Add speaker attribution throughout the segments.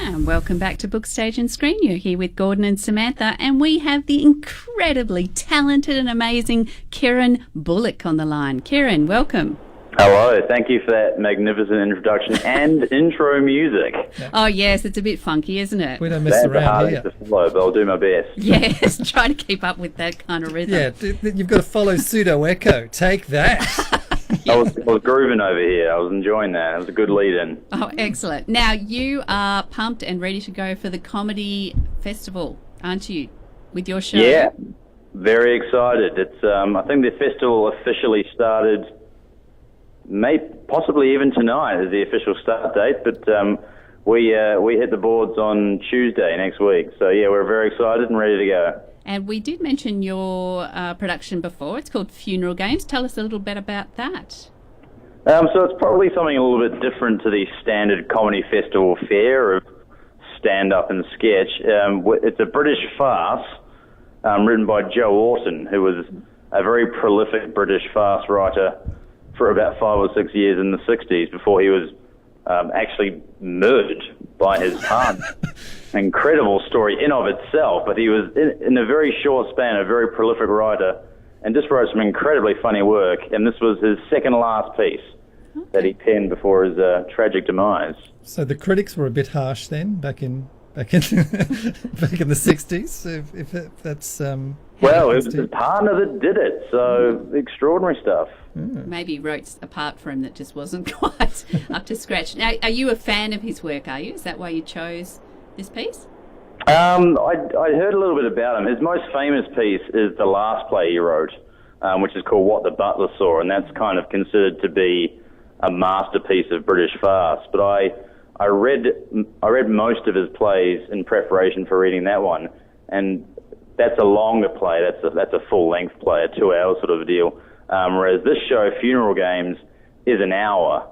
Speaker 1: And welcome back to Book Stage and Screen. You're here with Gordon and Samantha, and we have the incredibly talented and amazing Kieran Bullock on the line. Kieran, welcome.
Speaker 2: Hello, thank you for that magnificent introduction and intro music.
Speaker 1: Oh yes, it's a bit funky, isn't it?
Speaker 3: We don't mess around here.
Speaker 2: That's to follow, but I'll do my best.
Speaker 1: Yes, try to keep up with that kind of rhythm.
Speaker 3: Yeah, you've got to follow pseudo echo. Take that.
Speaker 2: I was grooving over here. I was enjoying that. It was a good lead-in.
Speaker 1: Oh, excellent. Now, you are pumped and ready to go for the Comedy Festival, aren't you, with your show?
Speaker 2: Yeah, very excited. It's I think the festival officially started, possibly even tonight is the official start date, but we hit the boards on Tuesday next week. So, yeah, we're very excited and ready to go.
Speaker 1: And we did mention your production before. It's called Funeral Games. Tell us a little bit about that.
Speaker 2: So it's probably something a little bit different to the standard comedy festival fare of stand-up and sketch. It's a British farce written by Joe Orton, who was a very prolific British farce writer for about 5 or 6 years in the 60s before he was actually murdered by his partner. Incredible story in of itself, but he was in a very short span a very prolific writer and just wrote some incredibly funny work, and this was his second last piece that he penned before his tragic demise.
Speaker 3: So the critics were a bit harsh then, back in back in the 60s, if that's
Speaker 2: well, it was his partner that did it, so extraordinary stuff.
Speaker 1: Maybe he wrote a part for him that just wasn't quite up to scratch. Now, are you a fan of his work, are you? Is that why you chose this piece?
Speaker 2: I heard a little bit about him. His most famous piece is the last play he wrote, which is called What the Butler Saw, and that's kind of considered to be a masterpiece of British farce. But I read most of his plays in preparation for reading that one, and that's a longer play. That's a full-length play, a 2-hour sort of a deal. Whereas this show, Funeral Games, is an hour,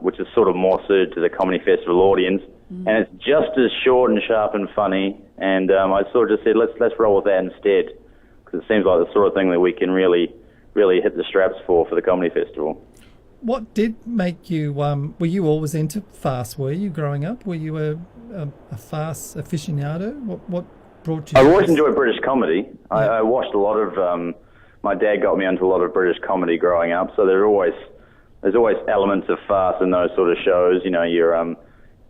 Speaker 2: which is sort of more suited to the comedy festival audience. And it's just as short and sharp and funny. And I sort of just said, let's roll with that instead, because it seems like the sort of thing that we can really hit the straps for the comedy festival.
Speaker 3: What did make you? Were you always into farce? Were you growing up? Were you a farce aficionado? What brought you?
Speaker 2: I've always enjoyed British comedy. Yeah. I watched a lot of. My dad got me into a lot of British comedy growing up, so there's always elements of farce in those sort of shows. You know, your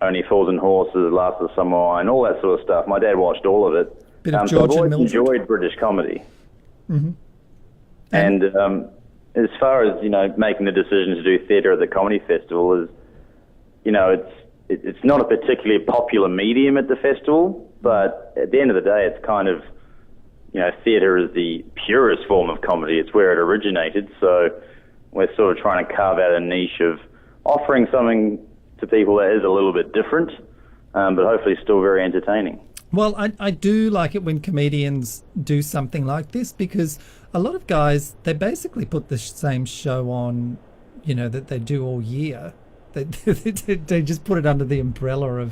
Speaker 2: Only Fools and Horses, Last of the Summer, and all that sort of stuff. My dad watched all of it.
Speaker 3: Bit of
Speaker 2: so I've always
Speaker 3: Mildred.
Speaker 2: enjoyed British comedy.
Speaker 3: Mm-hmm.
Speaker 2: And as far as, making the decision to do theatre at the comedy festival is, it's not a particularly popular medium at the festival, but at the end of the day, it's kind of, theatre is the purest form of comedy. It's where it originated, so we're sort of trying to carve out a niche of offering something to people that is a little bit different, but hopefully still very entertaining.
Speaker 3: Well, I do like it when comedians do something like this, because a lot of guys, they basically put the same show on, that they do all year. They just put it under the umbrella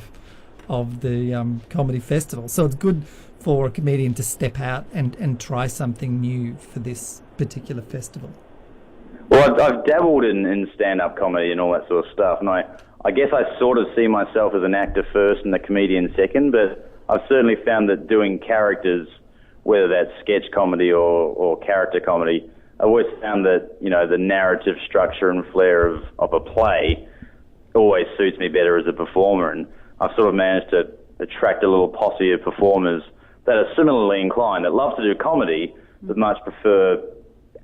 Speaker 3: of the comedy festival. So it's good for a comedian to step out and try something new for this particular festival.
Speaker 2: Well, I've dabbled in stand-up comedy and all that sort of stuff, and I guess I sort of see myself as an actor first and a comedian second, but I've certainly found that doing characters, whether that's sketch comedy or character comedy, I've always found that, the narrative structure and flair of a play always suits me better as a performer, and I've sort of managed to attract a little posse of performers that are similarly inclined, that love to do comedy, but much prefer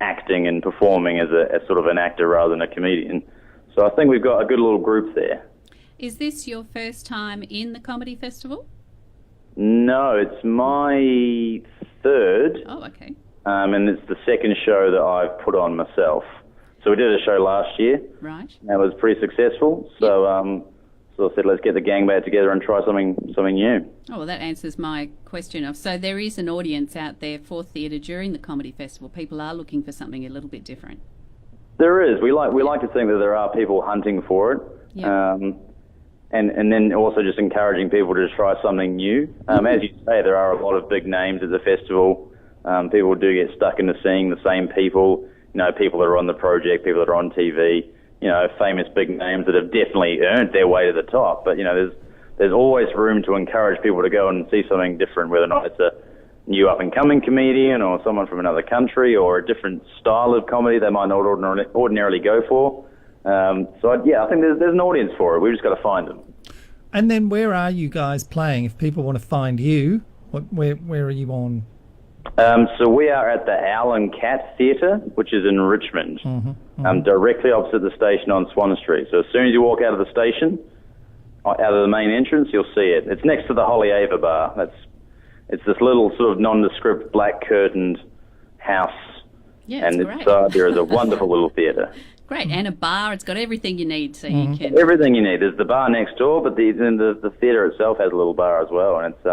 Speaker 2: acting and performing as sort of an actor rather than a comedian. So I think we've got a good little group there.
Speaker 1: Is this your first time in the comedy festival?
Speaker 2: No, it's my third.
Speaker 1: Oh, okay.
Speaker 2: And it's the second show that I've put on myself. So we did a show last year.
Speaker 1: Right.
Speaker 2: That was pretty successful. So so I said, let's get the gang back together and try something new.
Speaker 1: Oh, well, that answers my question. So there is an audience out there for theatre during the comedy festival. People are looking for something a little bit different.
Speaker 2: There is. We like to think that there are people hunting for it.
Speaker 1: Yeah.
Speaker 2: And then also just encouraging people to try something new. As you say, there are a lot of big names at the festival. People do get stuck into seeing the same people, people that are on the project, people that are on TV, famous big names that have definitely earned their way to the top. But, there's there's always room to encourage people to go and see something different, whether or not it's a new up-and-coming comedian or someone from another country or a different style of comedy they might not ordinarily go for. I think there's an audience for it. We've just got to find them.
Speaker 3: And then where are you guys playing? If people want to find you, where are you on?
Speaker 2: So we are at the Owl and Cat Theatre, which is in Richmond, directly opposite the station on Swan Street. So as soon as you walk out of the station, out of the main entrance, you'll see it. It's next to the Holly Ava Bar. It's this little sort of nondescript black curtained house.
Speaker 1: Yeah,
Speaker 2: and
Speaker 1: great.
Speaker 2: There is a wonderful little theatre.
Speaker 1: Great, and a bar. It's got everything you need, so you can...
Speaker 2: Everything you need. There's the bar next door, but the theatre itself has a little bar as well. And it's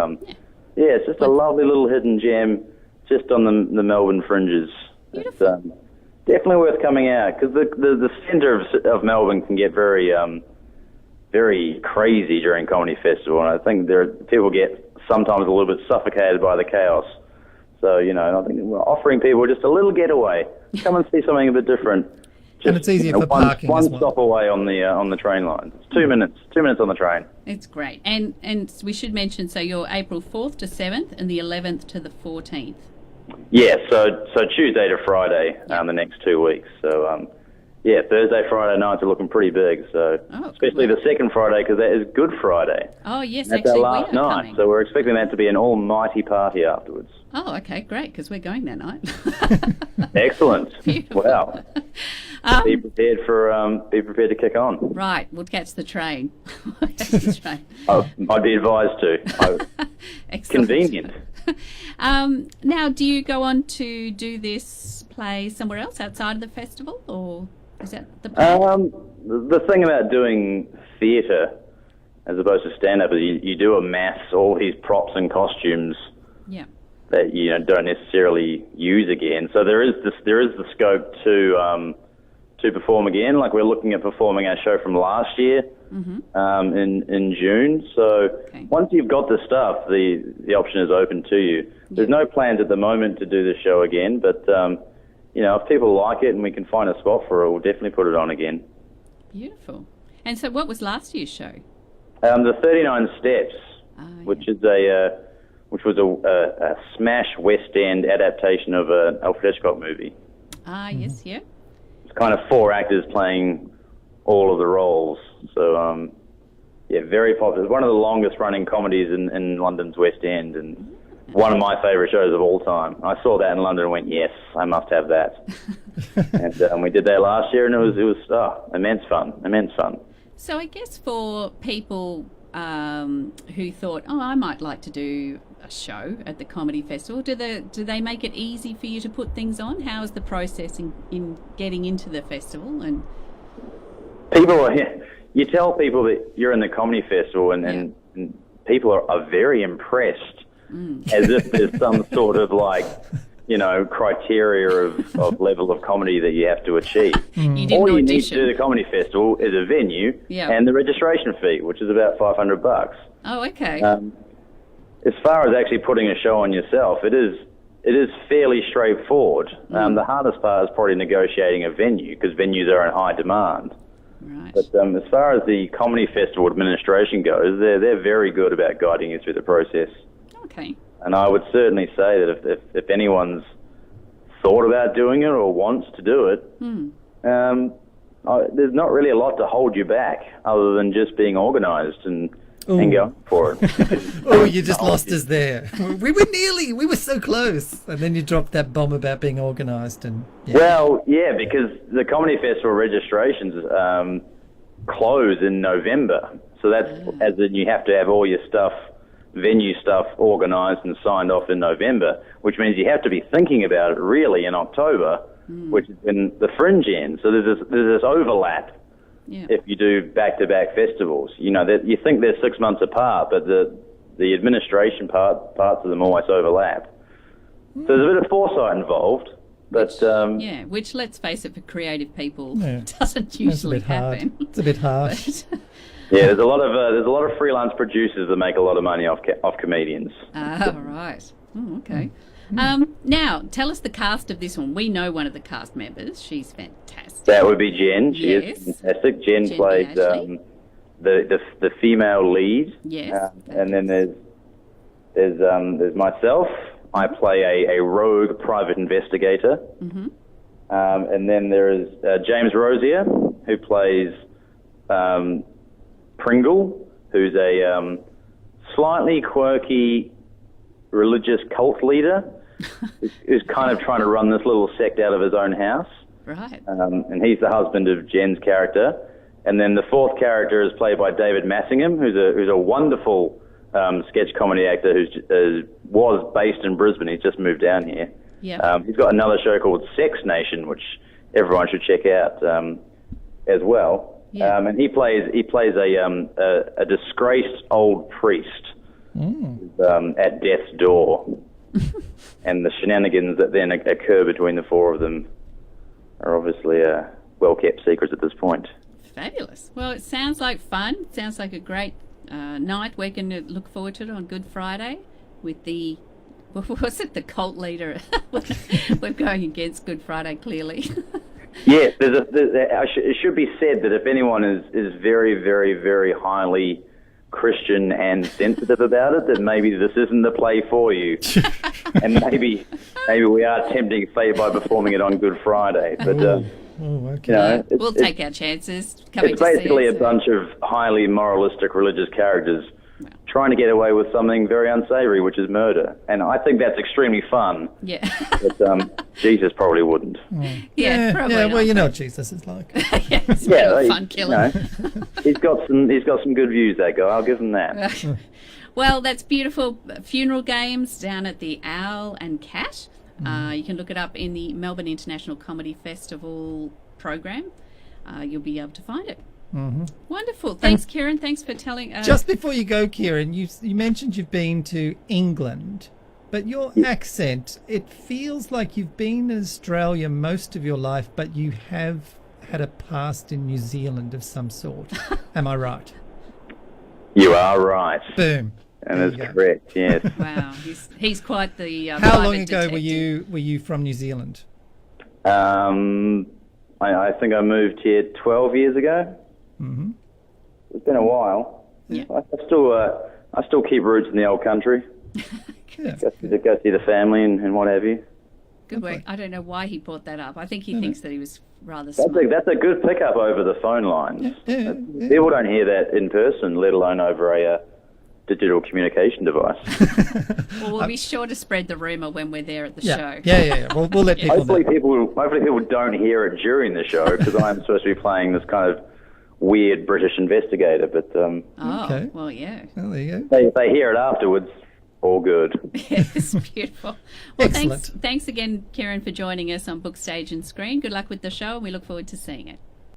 Speaker 2: it's just a lovely little hidden gem just on the Melbourne fringes.
Speaker 1: Beautiful.
Speaker 2: It's definitely worth coming out, because the centre of Melbourne can get very very crazy during Comedy Festival, and I think people get sometimes a little bit suffocated by the chaos. So, I think we're offering people just a little getaway. Come and see something a bit different.
Speaker 3: And it's easier for parking
Speaker 2: one
Speaker 3: as well.
Speaker 2: stop away on the train line. It's 2 minutes. 2 minutes on the train.
Speaker 1: It's great. And we should mention, so you're April 4th to 7th and the 11th to the 14th.
Speaker 2: Yeah, so Tuesday to Friday, the next 2 weeks. So, Thursday, Friday nights are looking pretty big. So, especially the second Friday, because that is Good Friday.
Speaker 1: Oh, yes,
Speaker 2: that's
Speaker 1: actually,
Speaker 2: our last night.
Speaker 1: coming.
Speaker 2: So we're expecting that to be an almighty party afterwards.
Speaker 1: Oh, okay, great, because we're going that night.
Speaker 2: Excellent.
Speaker 1: Beautiful.
Speaker 2: Wow. Be prepared to kick on.
Speaker 1: Right, we'll catch the train.
Speaker 2: I'd be advised to.
Speaker 1: Excellent.
Speaker 2: Convenient.
Speaker 1: Now, do you go on to do this play somewhere else outside of the festival, or is that the plan?
Speaker 2: The thing about doing theatre as opposed to stand-up is you do amass all these props and costumes that you don't necessarily use again. So there is the scope to perform again. Like, we're looking at performing our show from last year in June. So once you've got the stuff, the option is open to you. There's no plans at the moment to do the show again, but if people like it and we can find a spot for it, we'll definitely put it on again.
Speaker 1: Beautiful. And so what was last year's show?
Speaker 2: The 39 Steps, which was a smash West End adaptation of an Alfred Hitchcock movie.
Speaker 1: Yes, yeah.
Speaker 2: It's kind of 4 actors playing all of the roles. So, very popular. It's one of the longest running comedies in London's West End, and one of my favourite shows of all time. I saw that in London and went, yes, I must have that. And we did that last year, and it was immense fun.
Speaker 1: So I guess for people who thought, I might like to do a show at the Comedy Festival, do they make it easy for you to put things on? How is the process in getting into the festival? And
Speaker 2: you tell people that you're in the Comedy Festival, and people are very impressed, as if there's some sort of criteria of level of comedy that you have to achieve. All you need to do the Comedy Festival is a venue and the registration fee, which is about $500.
Speaker 1: Oh, okay.
Speaker 2: As far as actually putting a show on yourself, it is fairly straightforward. The hardest part is probably negotiating a venue, because venues are in high demand.
Speaker 1: Right.
Speaker 2: But as far as the Comedy Festival administration goes, they're very good about guiding you through the process.
Speaker 1: Okay.
Speaker 2: And I would certainly say that if anyone's thought about doing it or wants to do it, there's not really a lot to hold you back other than just being organised and going for it.
Speaker 3: Oh, you just lost us there. We were so close. And then you dropped that bomb about being organised.
Speaker 2: Well, because the Comedy Festival registrations close in November. So that's as in you have to have all your venue stuff organised and signed off in November, which means you have to be thinking about it really in October, which is when the fringe ends. So there's this overlap. If you do back-to-back festivals, that you think they're 6 months apart, but the administration parts of them always overlap. So there's a bit of foresight involved, but
Speaker 1: which, let's face it, for creative people, doesn't usually happen.
Speaker 3: It's a bit hard.
Speaker 2: There's a lot of freelance producers that make a lot of money off comedians.
Speaker 1: Right. Oh, okay. Now, tell us the cast of this one. We know one of the cast members. She's fantastic.
Speaker 2: That would be Jen. She is fantastic. Jen played the female lead.
Speaker 1: Yes.
Speaker 2: And then there's myself. I play a rogue private investigator.
Speaker 1: Mm-hmm.
Speaker 2: And then there is James Rosier, who plays Pringle, who's a slightly quirky religious cult leader who's kind of trying to run this little sect out of his own house.
Speaker 1: Right.
Speaker 2: And he's the husband of Jen's character. And then the fourth character is played by David Massingham, who's a wonderful sketch comedy actor who was based in Brisbane. He's just moved down here.
Speaker 1: Yeah.
Speaker 2: He's got another show called Sex Nation, which everyone should check out as well.
Speaker 1: Yeah.
Speaker 2: And he plays a disgraced old priest at death's door, and the shenanigans that then occur between the four of them are obviously well-kept secrets at this point.
Speaker 1: Fabulous. Well, it sounds like fun. It sounds like a great night. We're going to look forward to it on Good Friday with the, what was it, the cult leader? We're going against Good Friday, clearly.
Speaker 2: Yes, it should be said that if anyone is very, very, very highly Christian and sensitive about it, then maybe this isn't the play for you. And maybe we are tempting fate by performing it on Good Friday. But
Speaker 3: okay.
Speaker 1: We'll take our chances. Coming
Speaker 2: It's basically
Speaker 1: to see
Speaker 2: a bunch of highly moralistic religious characters trying to get away with something very unsavory, which is murder. And I think that's extremely fun.
Speaker 1: Yeah.
Speaker 2: But Jesus probably wouldn't.
Speaker 1: Yeah, probably
Speaker 3: well,
Speaker 1: not.
Speaker 3: you know what Jesus is like.
Speaker 1: Yeah, it's a bit of a fun killer.
Speaker 2: He's got some good views, that guy. I'll give him that.
Speaker 1: Well, that's beautiful. Funeral games down at the Owl and Cat. You can look it up in the Melbourne International Comedy Festival program. You'll be able to find it.
Speaker 3: Mm-hmm.
Speaker 1: Wonderful. Thanks, Kieran. Thanks for telling us.
Speaker 3: Just before you go, Kieran, you mentioned you've been to England, but your accent, it feels like you've been in Australia most of your life, but you have had a past in New Zealand of some sort. Am I right?
Speaker 2: You are right.
Speaker 3: Boom.
Speaker 2: And that's correct, yes.
Speaker 1: Wow, he's quite the
Speaker 3: How long ago
Speaker 1: detective.
Speaker 3: were you from New Zealand?
Speaker 2: I think I moved here 12 years ago.
Speaker 3: Mm-hmm.
Speaker 2: It's been a while.
Speaker 1: Yeah.
Speaker 2: I still keep roots in the old country.
Speaker 3: Yeah.
Speaker 2: Go see the family and what have you.
Speaker 1: Good work. I don't know why he brought that up. I think he thinks that he was rather
Speaker 2: That's
Speaker 1: smart.
Speaker 2: a good pickup over the phone lines.
Speaker 3: Yeah.
Speaker 2: People don't hear that in person, let alone over a digital communication device.
Speaker 1: Well, we'll be sure to spread the rumour when we're there at the show.
Speaker 3: Yeah. We'll let people
Speaker 2: Hopefully
Speaker 3: know.
Speaker 2: people don't hear it during the show, because I'm supposed to be playing this kind of weird British investigator. But
Speaker 1: Oh,
Speaker 3: Okay.
Speaker 1: well, yeah.
Speaker 3: Well, there you go.
Speaker 2: if they hear it afterwards, all good.
Speaker 1: Yes, beautiful. Well,
Speaker 3: Excellent.
Speaker 1: thanks again, Kieran, for joining us on Book, Stage and Screen. Good luck with the show, and we look forward to seeing it.